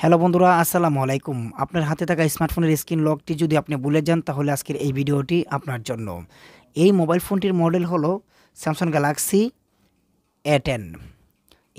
Hello বন্ধুরা, আসসালামু আলাইকুম। আপনার হাতে থাকা স্মার্টফোনের স্ক্রিন লকটি যদি আপনি ভুলে যান তাহলে আজকের এই ভিডিওটি আপনার জন্য। এই মোবাইল ফোনটির মডেল হলো স্যামসাং গ্যালাক্সি A10।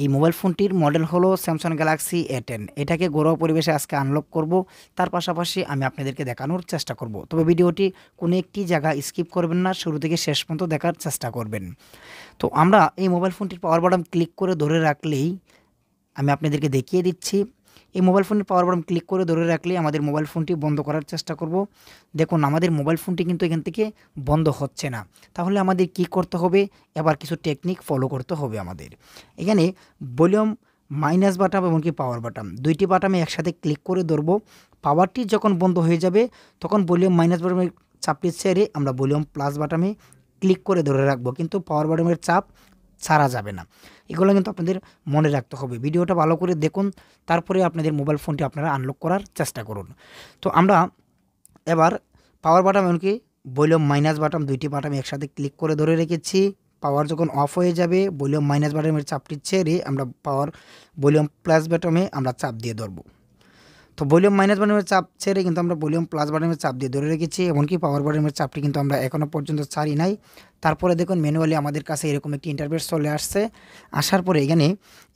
এই মোবাইল ফোনটির মডেল হলো স্যামসাং গ্যালাক্সি A10। এটাকে ঘরোয়া পরিবেশে আজকে আনলক করব। তার পাশাপাশি আমি আপনাদেরকে দেখানোর চেষ্টা করব। তবে ভিডিওটি কোনো একটি জায়গা স্কিপ করবেন না, শুরু থেকে শেষ পর্যন্ত দেখার চেষ্টা করবেন। তো আমরা এই মোবাইল ফোনটির পাওয়ার বাটন ক্লিক করে ধরে রাখলেই আমি আপনাদেরকে দেখিয়ে দিচ্ছি। এই মোবাইল ফোনের পাওয়ার বাটন ক্লিক করে ধরে রাখলেই আমাদের মোবাইল ফোনটি বন্ধ করার চেষ্টা করব। দেখুন আমাদের মোবাইল ফোনটি কিন্তু এখান থেকে বন্ধ হচ্ছে না। তাহলে আমাদের কি করতে হবে? এবার কিছু টেকনিক ফলো করতে হবে আমাদের। এখানে ভলিউম মাইনাস বাটন এবং কি পাওয়ার বাটন দুইটি বাটনে একসাথে ক্লিক করে ধরবো। পাওয়ারটি যখন বন্ধ হয়ে যাবে তখন ভলিউম মাইনাস বাটনে চাপটি ছেড়ে আমরা ভলিউম প্লাস বাটনে ক্লিক করে ধরে রাখবো, কিন্তু পাওয়ার বাটনের চাপ ছাড়া যাবে না। এগুলো কিন্তু আপনাদের মনে রাখতে হবে। ভিডিওটা ভালো করে দেখুন, তারপরে আপনাদের মোবাইল ফোনটি আপনারা আনলক করার চেষ্টা করুন। তো আমরা এবার পাওয়ার বাটন এমনকি ভলিউম মাইনাস বাটন দুইটি বাটন একসাথে ক্লিক করে ধরে রেখেছি। পাওয়ার যখন অফ হয়ে যাবে ভলিউম মাইনাস বাটনের চাপটি ছেড়ে আমরা ভলিউম প্লাস বাটনে আমরা চাপ দিয়ে ধরবো। তো ভলিউম মাইনাস বাটনের চাপ ছেড়ে কিন্তু আমরা ভলিউম প্লাস বাটনের চাপ দিয়ে ধরে রেখেছি, এমনকি পাওয়ার বাটনের চাপটি কিন্তু আমরা এখনও পর্যন্ত ছাড়ি নাই। তারপরে দেখুন ম্যানুয়ালি আমাদের কাছে এরকম একটি ইন্টারফেস চলে আসছে। আসার পরে এখানে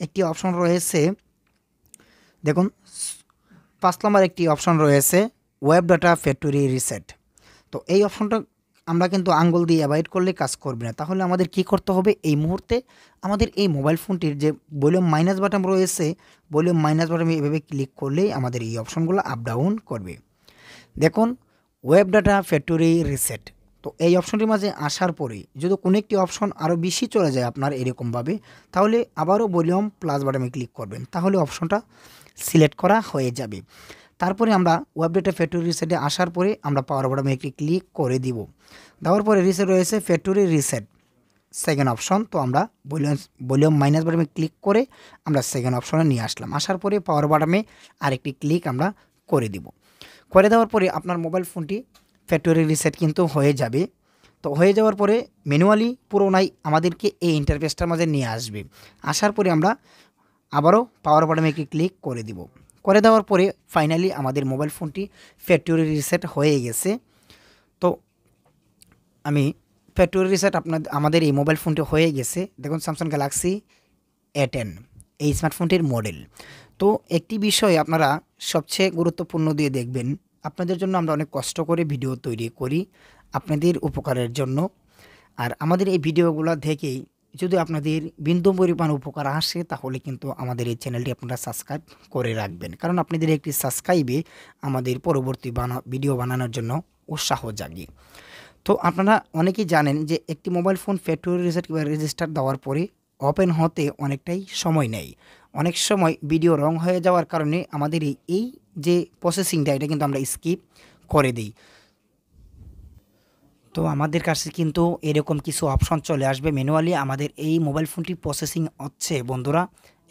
একটি অপশন রয়েছে, দেখুন 5 নম্বর একটি অপশন রয়েছে ওয়েব ডাটা ফ্যাক্টরি রিসেট। তো এই অপশনটা আমরা কিন্তু আঙ্গুল দিয়ে অ্যাভয়েড করলে কাজ করবে না। তাহলে আমাদের কি করতে হবে? এই মুহূর্তে আমাদের এই মোবাইল ফোনটির যে ভলিউম মাইনাস বাটন রয়েছে, ভলিউম মাইনাস বাটনে এভাবে ক্লিক করলেই আমাদের এই অপশনগুলো আপ ডাউন করবে। দেখুন ওয়েব ডাটা ফ্যাক্টরি রিসেট। তো এই অপশনটির মাঝে আসার পরে যদি কোনো একটি অপশন আরও বেশি চলে যায় আপনার এরকমভাবে, তাহলে আবারও ভলিউম প্লাস বাটনে ক্লিক করবেন, তাহলে অপশনটা সিলেক্ট করা হয়ে যাবে। তারপরে আমরা ওয়েব ডাটা ফ্যাক্টরি রিসেটে আসার পরে আমরা পাওয়ার বাটনে একটি ক্লিক করে দিব। দেওয়ার পরে রিসেট রয়েছে ফ্যাক্টরি রিসেট সেকেন্ড অপশন। তো আমরা ভলিউম মাইনাস বাটনে ক্লিক করে আমরা সেকেন্ড অপশনে নিয়ে আসলাম। আসার পরে পাওয়ার বাটনে আরেকটি ক্লিক আমরা করে দিব। করে দেওয়ার পরে আপনার মোবাইল ফোনটি ফ্যাক্টরি রিসেট কিন্তু হয়ে যাবে। তো হয়ে যাওয়ার পরে ম্যানুয়ালি পুরোনাই আমাদেরকে এই ইন্টারফেসটার মাঝে নিয়ে আসবে। আসার পরে আমরা আবারও পাওয়ার বাটনে একটি ক্লিক করে দিব। করে দেওয়ার পরে ফাইনালি আমাদের মোবাইল ফোনটি ফ্যাক্টরি রিসেট হয়ে গেছে। তো আমি ফ্যাক্টরি রিসেট আমাদের এই মোবাইল ফোনটি হয়ে গেছে। দেখুন স্যামসাং গ্যালাক্সি A10 এই স্মার্টফোনটির মডেল। তো একটি বিষয় আপনারা সবচেয়ে গুরুত্বপূর্ণ দিয়ে দেখবেন, আপনাদের জন্য আমরা অনেক কষ্ট করে ভিডিও তৈরি করি আপনাদের উপকারের জন্য। আর আমাদের এই ভিডিওগুলো দেখেই যদি আপনাদের বিন্দু পরিমাণ উপকার আসে তাহলে কিন্তু আমাদের এই চ্যানেলটি আপনারা সাবস্ক্রাইব করে রাখবেন, কারণ আপনাদের একটি সাবস্ক্রাইবে আমাদের পরবর্তী ভিডিও বানানোর জন্য উৎসাহ জাগে। তো আপনারা অনেকেই জানেন যে একটি মোবাইল ফোন ফ্যাক্টরি রিসেট কিংবা রেজিস্টার দেওয়ার পরে ওপেন হতে অনেকটাই সময় নেয়। অনেক সময় ভিডিও রং হয়ে যাওয়ার কারণে আমাদের এই যে প্রসেসিংটা এটা কিন্তু আমরা স্কিপ করে দিই। তো আমাদের কাছে কিন্তু এরকম কিছু অপশন চলে আসবে ম্যানুয়ালি আমাদের এই মোবাইল ফোনটি প্রসেসিং হচ্ছে বন্ধুরা,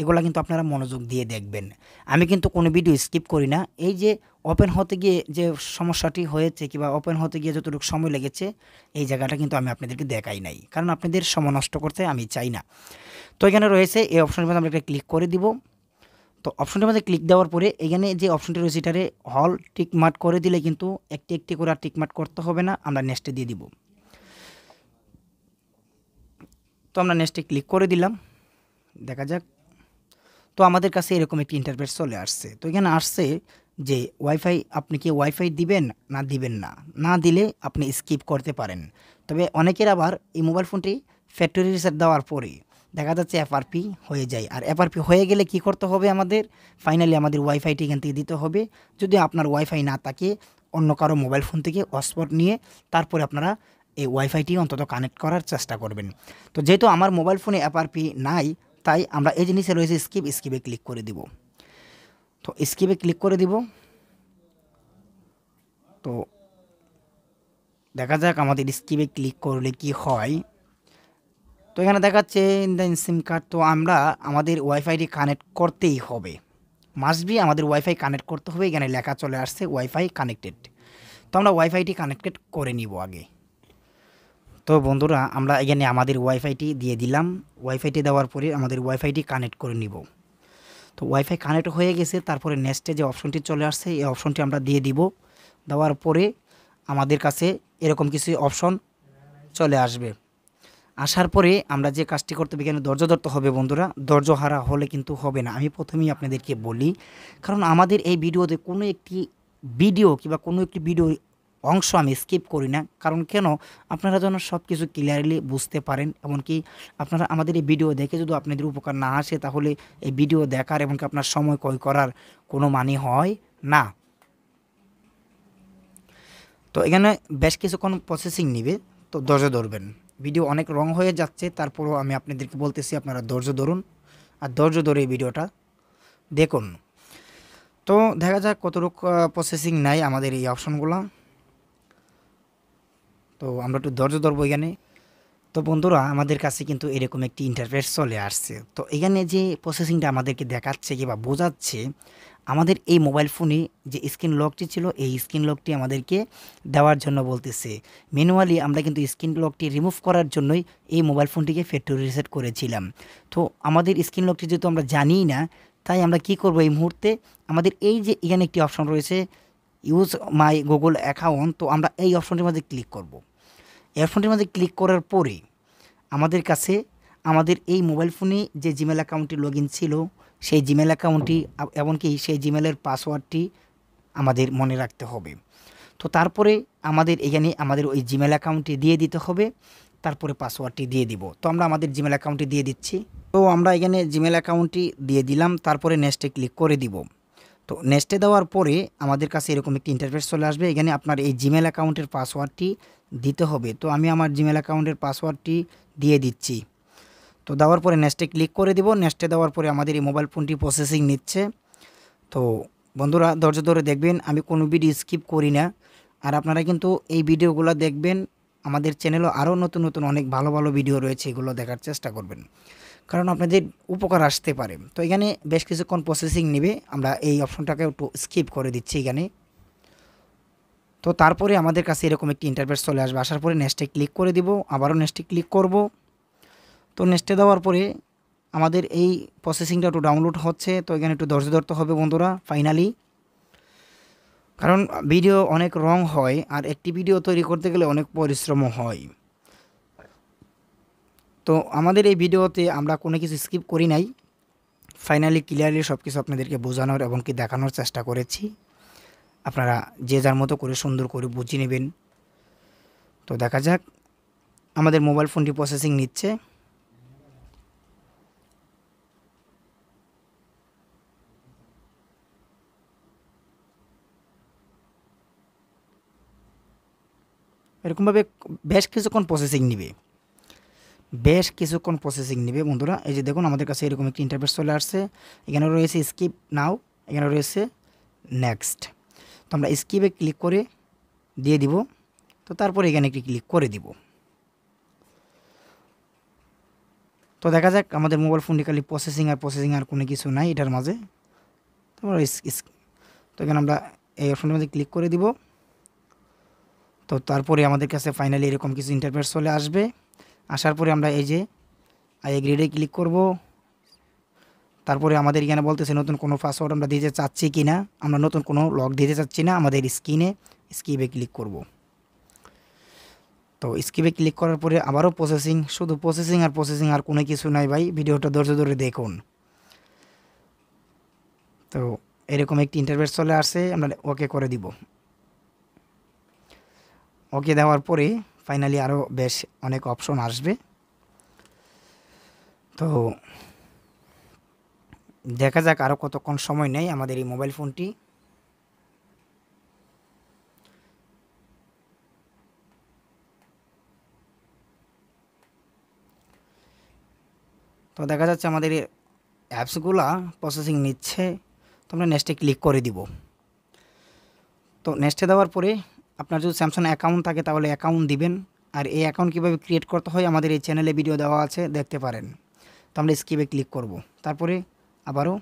এগুলো কিন্তু আপনারা মনোযোগ দিয়ে দেখবেন। আমি কিন্তু কোনো ভিডিও স্কিপ করি না। এই যে ওপেন হতে গিয়ে যে সমস্যাটি হয়েছে কিংবা ওপেন হতে গিয়ে যতটুকু সময় লেগেছে এই জায়গাটা কিন্তু আমি আপনাদেরকে দেখাই নাই, কারণ আপনাদের সময় নষ্ট করতে আমি চাই না। তো এখানে রয়েছে এই অপশনের মধ্যে আমরা একটা ক্লিক করে দিব। তো অপশনটির মধ্যে ক্লিক দেওয়ার পরে এখানে যে অপশনটি রয়েছে এটারে হল টিকমার্ক করে দিলে কিন্তু একটি একটি করে আর টিকমার্ক করতে হবে না, আমরা নেক্সটে দিয়ে দিব। তো আমরা নেক্সটে ক্লিক করে দিলাম, দেখা যাক। তো আমাদের কাছে এরকম একটি ইন্টারফেস চলে আসছে। তো এখানে আসছে যে ওয়াইফাই, আপনি কি ওয়াইফাই দিবেন না দিবেন না, না দিলে আপনি স্কিপ করতে পারেন। তবে অনেকের আবার এই মোবাইল ফোনটি ফ্যাক্টরি রিসেট দেওয়ার পরে দেখা যাচ্ছে এফআরপি হয়ে যায়। আর এফআরপি হয়ে গেলে কি করতে হবে? আমাদের ফাইনালি আমাদের ওয়াইফাইটি এখান থেকে দিতে হবে। যদি আপনার ওয়াইফাই না থাকে অন্য কারো মোবাইল ফোন থেকে হটস্পট নিয়ে তারপরে আপনারা এই ওয়াইফাইটি অন্তত কানেক্ট করার চেষ্টা করবেন। তো যেহেতু আমার মোবাইল ফোনে এফআরপি নাই, তাই আমরা এই জিনিসে রয়েছে স্কিপে ক্লিক করে দিব। তো স্কিপে ক্লিক করে দিব। তো দেখা যাক আমাদের স্কিপে ক্লিক করলে কি হয়। তো এখানে দেখাচ্ছে ইন দ্য সিম কার্ড। তো আমরা আমাদের ওয়াইফাইটি কানেক্ট করতেই হবে, মাস্ট বি আমাদের ওয়াইফাই কানেক্ট করতে হবে। এখানে লেখা চলে আসছে ওয়াইফাই কানেক্টেড। তো আমরা ওয়াইফাইটি কানেক্টেড করে নিব আগে। তো বন্ধুরা আমরা এখানে আমাদের ওয়াইফাইটি দিয়ে দিলাম। ওয়াইফাইটি দেওয়ার পরে আমাদের ওয়াইফাইটি কানেক্ট করে নিব। তো ওয়াইফাই কানেক্ট হয়ে গেছে, তারপরে নেক্সটে যে অপশনটি চলে আসছে এই অপশনটি আমরা দিয়ে দিব। দেওয়ার পরে আমাদের কাছে এরকম কিছু অপশন চলে আসবে। আসার পরে আমরা যে কাজটি করতে হবে, এখানে ধৈর্য ধরতে হবে বন্ধুরা, ধৈর্য হারা হলে কিন্তু হবে না। আমি প্রথমেই আপনাদেরকে বলি, কারণ আমাদের এই ভিডিওতে কোনো একটি ভিডিও কিংবা কোনো একটি ভিডিও অংশ আমি স্কিপ করি না। কারণ কেন, আপনারা যেন সব কিছু ক্লিয়ারলি বুঝতে পারেন। এমনকি আপনারা আমাদের এই ভিডিও দেখে যদি আপনাদের উপকার না আসে, তাহলে এই ভিডিও দেখার এমনকি আপনার সময় ক্ষয় করার কোনো মানে হয় না। তো এখানে বেশ কিছুক্ষণ প্রসেসিং নিবে, তো ধৈর্য ধরবেন। ভিডিও অনেক রং হয়ে যাচ্ছে, তারপরও আমি আপনাদেরকে বলতেছি আপনারা ধৈর্য ধরুন, আর ধৈর্য ধরে এই ভিডিওটা দেখুন। তো দেখা যাক কতটুকু প্রসেসিং নাই আমাদের এই অপশনগুলো। তো আমরা একটু ধৈর্য ধরবো এখানে। তো বন্ধুরা, আমাদের কাছে কিন্তু এরকম একটি ইন্টারফেস চলে আসছে। তো এখানে যে প্রসেসিংটা আমাদেরকে দেখাচ্ছে কিংবা বোঝাচ্ছে, আমাদের এই মোবাইল ফোনে যে স্ক্রিন লকটি ছিল এই স্ক্রিন লকটি আমাদেরকে দেওয়ার জন্য বলতেছে। ম্যানুয়ালি আমরা কিন্তু স্ক্রিন লকটি রিমুভ করার জন্যই এই মোবাইল ফোনটিকে ফ্যাক্টরি রিসেট করেছিলাম। তো আমাদের স্ক্রিন লকটি যেহেতু আমরা জানিই না, তাই আমরা কি করব, এই মুহূর্তে আমাদের এই যে এখানে একটি অপশন রয়েছে ইউজ মাই গুগল অ্যাকাউন্ট, তো আমরা এই অপশনটির মধ্যে ক্লিক করব। এই অপশনটির মধ্যে ক্লিক করার পরে আমাদের কাছে আমাদের এই মোবাইল ফোনে যে জিমেল অ্যাকাউন্টটি লগ ইন ছিল সেই জিমেল অ্যাকাউন্টটি এমনকি সেই জিমেলের পাসওয়ার্ডটি আমাদের মনে রাখতে হবে। তো তারপরে আমাদের এখানে আমাদের ওই জিমেল অ্যাকাউন্টটি দিয়ে দিতে হবে, তারপরে পাসওয়ার্ডটি দিয়ে দিব। তো আমরা আমাদের জিমেল অ্যাকাউন্টটি দিয়ে দিচ্ছি। তো আমরা এখানে জিমেল অ্যাকাউন্টটি দিয়ে দিলাম, তারপরে নেক্সটে ক্লিক করে দিব। তো নেক্সটে দেওয়ার পরে আমাদের কাছে এরকম একটি ইন্টারফেস চলে আসবে। এখানে আপনার এই জিমেল অ্যাকাউন্টের পাসওয়ার্ডটি দিতে হবে। তো আমি আমার জিমেল অ্যাকাউন্টের পাসওয়ার্ডটি দিয়ে দিচ্ছি। তো দেওয়ার পরে নেক্সটে ক্লিক করে দিব। নেক্সটে দেওয়ার পরে আমাদের এই মোবাইল ফোনটি প্রসেসিং নিচ্ছে। তো বন্ধুরা, ধৈর্য ধরে দেখবেন, আমি কোনো ভিডিও স্কিপ করি না। আর আপনারা কিন্তু এই ভিডিওগুলো দেখবেন, আমাদের চ্যানেলও আরও নতুন নতুন অনেক ভালো ভালো ভিডিও রয়েছে, এগুলো দেখার চেষ্টা করবেন, কারণ আপনাদের উপকার আসতে পারে। তো এখানে বেশ কিছুক্ষণ প্রসেসিং নেবে, আমরা এই অপশনটাকে একটু স্কিপ করে দিচ্ছি এখানে। তো তারপরে আমাদের কাছে এরকম একটি ইন্টারফেস চলে আসবে। আসার পরে নেক্সটে ক্লিক করে দিব, আবারও নেক্সটে ক্লিক করব। তো নেক্সটে দেওয়ার পরে আমাদের এই প্রসেসিংটা একটু ডাউনলোড হচ্ছে। তো এখানে একটু ধৈর্য ধরতে হবে বন্ধুরা ফাইনালি, কারণ ভিডিও অনেক রং হয় আর একটি ভিডিও তৈরি করতে গেলে অনেক পরিশ্রম হয়। তো আমাদের এই ভিডিওতে আমরা কোনো কিছু স্কিপ করি নাই, ফাইনালি ক্লিয়ারলি সব কিছু আপনাদেরকে বোঝানোর এবং কি দেখানোর চেষ্টা করেছি। আপনারা যে যার মতো করে সুন্দর করে বুঝিয়ে নেবেন। তো দেখা যাক, আমাদের মোবাইল ফোনটি প্রসেসিং নিচ্ছে। এরকমভাবে বেশ কিছুক্ষণ প্রসেসিং নিবে বন্ধুরা। এই যে দেখুন, আমাদের কাছে এরকম একটি ইন্টারফেস চলে আসছে। এখানে রয়েছে স্কিপ নাও, এখানে রয়েছে নেক্সট। তো আমরা স্কিপে ক্লিক করে দিয়ে দিব। তো তারপরে এখানে একটি ক্লিক করে দিব। তো দেখা যাক, আমাদের মোবাইল ফোনটি খালি প্রসেসিং আর কোনো কিছু নাই এটার মাঝে। তো এখানে আমরা এই অপশনের মধ্যে ক্লিক করে দিব। তো তারপরে আমাদের কাছে ফাইনালি এরকম কিছু ইন্টারফেস চলে আসবে। আসার পরে আমরা এই যে আই এগ্রিডে ক্লিক করব। তারপরে আমাদের এখানে বলতেছে নতুন কোনো পাসওয়ার্ড আমরা দিতে চাচ্ছি কি না। আমরা নতুন কোনো লক দিতে চাচ্ছি না, আমাদের স্কিপে ক্লিক করব। তো স্কিপে ক্লিক করার পরে আবারও প্রসেসিং, শুধু প্রসেসিং আর কোনো কিছু নাই ভাই, ভিডিওটা ধৈর্য ধরে দেখুন। তো এরকম একটি ইন্টারফেস চলে আসছে, আমরা ওকে করে দিব। ওকে দেওয়ার পরে ফাইনালি আরও বেশ অনেক অপশন আসবে। তো দেখা যাক আরও কতক্ষণ সময় নেয় আমাদের এই মোবাইল ফোনটি। তো দেখা যাচ্ছে আমাদের অ্যাপসগুলা প্রসেসিং নিচ্ছে। তো আমরা নেক্সটে ক্লিক করে দিব। তো নেক্সটে দেওয়ার পরে আপনার যদি স্যামসাং অ্যাকাউন্ট থাকে তাহলে অ্যাকাউন্ট দিবেন। আর এই অ্যাকাউন্ট কীভাবে ক্রিয়েট করতে হয় আমাদের এই চ্যানেলে ভিডিও দেওয়া আছে, দেখতে পারেন। তো আমরা স্কিপে ক্লিক করব। তারপরে আবারও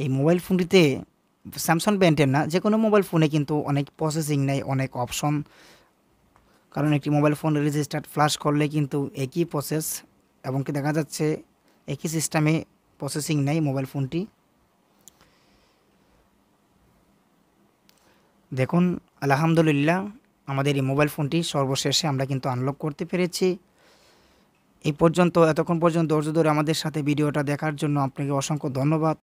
এই মোবাইল ফোনটিতে স্যামসাং ব্র্যান্ডের না, যে কোনো মোবাইল ফোনে কিন্তু অনেক প্রসেসিং নেয়, অনেক অপশন কারণ একটি মোবাইল ফোন রেজিস্টার্ড ফ্লাশ করলে কিন্তু একই প্রসেস এবং কি দেখা যাচ্ছে একই সিস্টেমে প্রসেসিং নেই মোবাইল ফোনটি। দেখুন আলহামদুলিল্লাহ আমাদের এই মোবাইল ফোনটি সর্বশেষে আমরা কিন্তু আনলক করতে পেরেছি। এতক্ষণ পর্যন্ত ধৈর্য ধরে আমাদের সাথে ভিডিওটা দেখার জন্য আপনাকে অসংখ্য ধন্যবাদ।